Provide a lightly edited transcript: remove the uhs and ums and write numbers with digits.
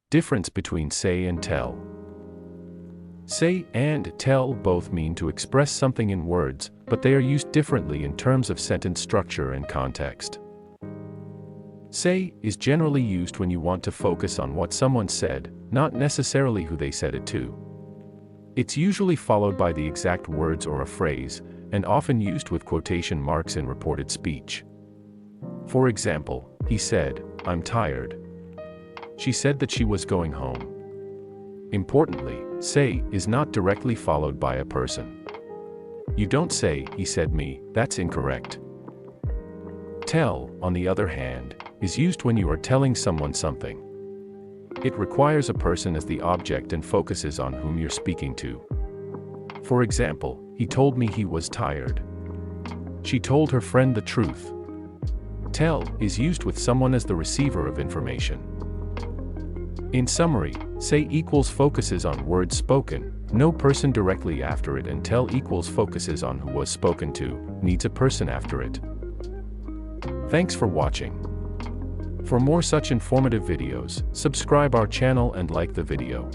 Difference between say and tell. Say and tell both mean to express something in words, but they are used differently in terms of sentence structure and context. Say is generally used when you want to focus on what someone said, not necessarily who they said it to. It's usually followed by the exact words or a phrase, and often used with quotation marks in reported speech. For example, he said, "I'm tired." She said that she was going home. Importantly, say is not directly followed by a person. You don't say, "He said me," that's incorrect. Tell, on the other hand, is used when you are telling someone something. It requires a person as the object and focuses on whom you're speaking to. For example, he told me he was tired. She told her friend the truth. Tell is used with someone as the receiver of information. In summary, say equals focuses on words spoken, no person directly after it, and tell equals focuses on who was spoken to, needs a person after it. Thanks for watching. For more such informative videos, subscribe our channel and like the video.